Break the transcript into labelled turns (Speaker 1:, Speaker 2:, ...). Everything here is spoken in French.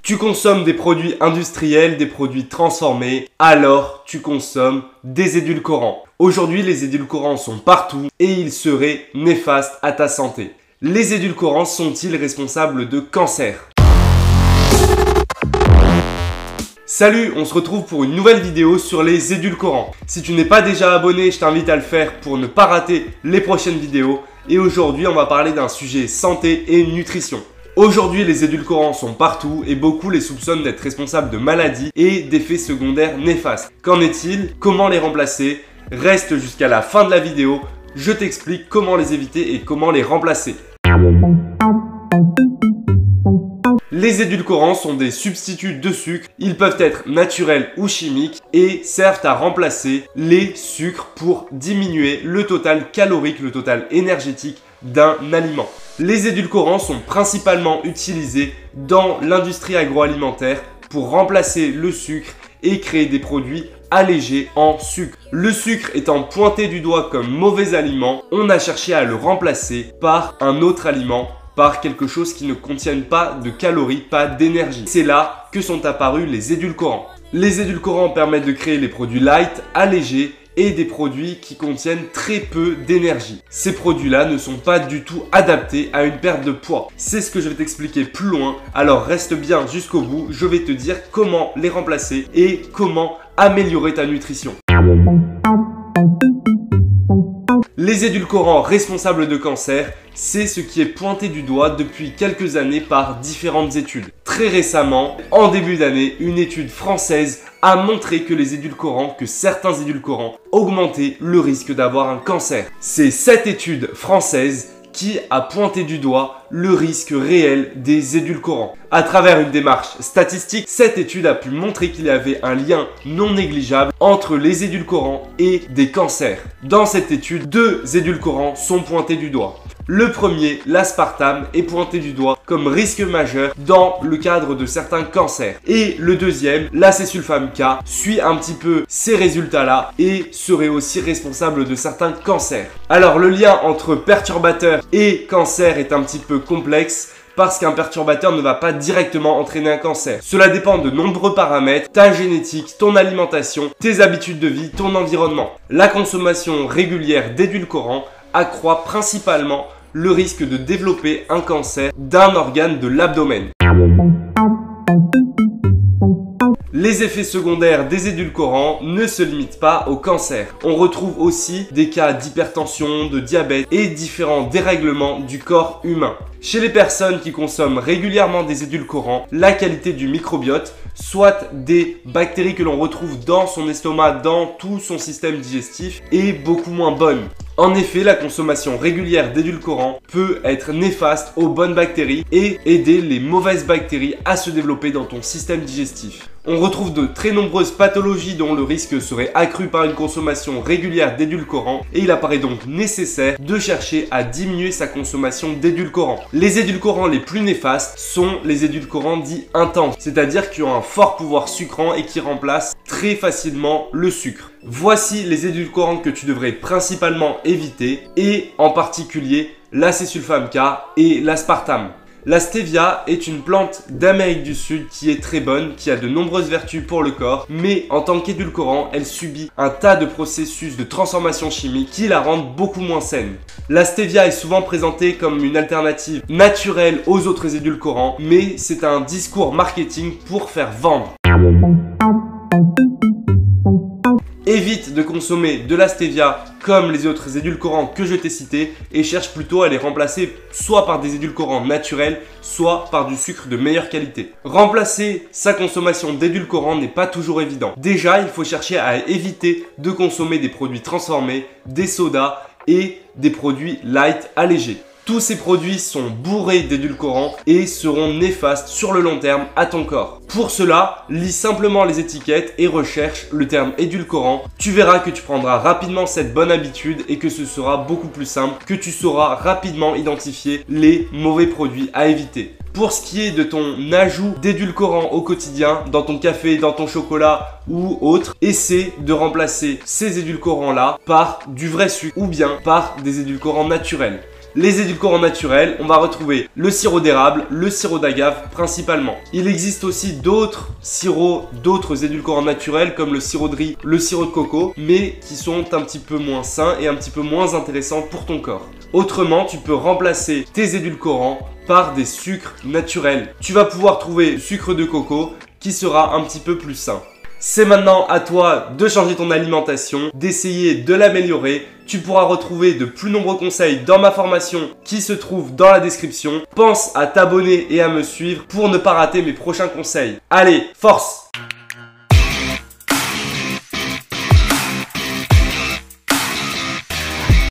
Speaker 1: Tu consommes des produits industriels, des produits transformés, alors tu consommes des édulcorants. Aujourd'hui, les édulcorants sont partout et ils seraient néfastes à ta santé. Les édulcorants sont-ils responsables de cancer ? Salut, on se retrouve pour une nouvelle vidéo sur les édulcorants. Si tu n'es pas déjà abonné, je t'invite à le faire pour ne pas rater les prochaines vidéos. Et aujourd'hui, on va parler d'un sujet santé et nutrition. Aujourd'hui, les édulcorants sont partout et beaucoup les soupçonnent d'être responsables de maladies et d'effets secondaires néfastes. Qu'en est-il? Comment les remplacer? Reste jusqu'à la fin de la vidéo, je t'explique comment les éviter et comment les remplacer. Les édulcorants sont des substituts de sucre, ils peuvent être naturels ou chimiques et servent à remplacer les sucres pour diminuer le total calorique, le total énergétique d'un aliment. Les édulcorants sont principalement utilisés dans l'industrie agroalimentaire pour remplacer le sucre et créer des produits allégés en sucre. Le sucre étant pointé du doigt comme mauvais aliment, on a cherché à le remplacer par un autre aliment, par quelque chose qui ne contienne pas de calories, pas d'énergie. C'est là que sont apparus les édulcorants. Les édulcorants permettent de créer les produits light, allégés et des produits qui contiennent très peu d'énergie. Ces produits-là ne sont pas du tout adaptés à une perte de poids. C'est ce que je vais t'expliquer plus loin, alors reste bien jusqu'au bout, je vais te dire comment les remplacer et comment améliorer ta nutrition. Les édulcorants responsables de cancer, c'est ce qui est pointé du doigt depuis quelques années par différentes études. Très récemment, en début d'année, une étude française a montré que certains édulcorants augmentaient le risque d'avoir un cancer. C'est cette étude française qui a pointé du doigt le risque réel des édulcorants. À travers une démarche statistique, cette étude a pu montrer qu'il y avait un lien non négligeable entre les édulcorants et des cancers. Dans cette étude, 2 édulcorants sont pointés du doigt. Le premier, l'aspartame, est pointé du doigt comme risque majeur dans le cadre de certains cancers. Et le deuxième, l'acésulfame K, suit un petit peu ces résultats-là et serait aussi responsable de certains cancers. Alors le lien entre perturbateur et cancer est un petit peu complexe, parce qu'un perturbateur ne va pas directement entraîner un cancer. Cela dépend de nombreux paramètres, ta génétique, ton alimentation, tes habitudes de vie, ton environnement. La consommation régulière d'édulcorants accroît principalement le risque de développer un cancer d'un organe de l'abdomen. Les effets secondaires des édulcorants ne se limitent pas au cancer. On retrouve aussi des cas d'hypertension, de diabète et différents dérèglements du corps humain. Chez les personnes qui consomment régulièrement des édulcorants, la qualité du microbiote, soit des bactéries que l'on retrouve dans son estomac, dans tout son système digestif, est beaucoup moins bonne. En effet, la consommation régulière d'édulcorants peut être néfaste aux bonnes bactéries et aider les mauvaises bactéries à se développer dans ton système digestif. On retrouve de très nombreuses pathologies dont le risque serait accru par une consommation régulière d'édulcorants et il apparaît donc nécessaire de chercher à diminuer sa consommation d'édulcorants. Les édulcorants les plus néfastes sont les édulcorants dits intenses, c'est-à-dire qui ont un fort pouvoir sucrant et qui remplacent très facilement le sucre. Voici les édulcorants que tu devrais principalement éviter et en particulier l'acésulfame K et l'aspartame. La stevia est une plante d'Amérique du Sud qui est très bonne, qui a de nombreuses vertus pour le corps, mais en tant qu'édulcorant, elle subit un tas de processus de transformation chimique qui la rendent beaucoup moins saine. La stevia est souvent présentée comme une alternative naturelle aux autres édulcorants, mais c'est un discours marketing pour faire vendre. Évite de consommer de la stevia comme les autres édulcorants que je t'ai cités et cherche plutôt à les remplacer soit par des édulcorants naturels, soit par du sucre de meilleure qualité. Remplacer sa consommation d'édulcorants n'est pas toujours évident. Déjà, il faut chercher à éviter de consommer des produits transformés, des sodas et des produits light allégés. Tous ces produits sont bourrés d'édulcorants et seront néfastes sur le long terme à ton corps. Pour cela, lis simplement les étiquettes et recherche le terme édulcorant. Tu verras que tu prendras rapidement cette bonne habitude et que ce sera beaucoup plus simple, que tu sauras rapidement identifier les mauvais produits à éviter. Pour ce qui est de ton ajout d'édulcorants au quotidien, dans ton café, dans ton chocolat ou autre, essaie de remplacer ces édulcorants-là par du vrai sucre ou bien par des édulcorants naturels. Les édulcorants naturels, on va retrouver le sirop d'érable, le sirop d'agave principalement. Il existe aussi d'autres sirops, d'autres édulcorants naturels comme le sirop de riz, le sirop de coco, mais qui sont un petit peu moins sains et un petit peu moins intéressants pour ton corps. Autrement, tu peux remplacer tes édulcorants par des sucres naturels. Tu vas pouvoir trouver du sucre de coco qui sera un petit peu plus sain. C'est maintenant à toi de changer ton alimentation, d'essayer de l'améliorer. Tu pourras retrouver de plus nombreux conseils dans ma formation qui se trouve dans la description. Pense à t'abonner et à me suivre pour ne pas rater mes prochains conseils. Allez, force!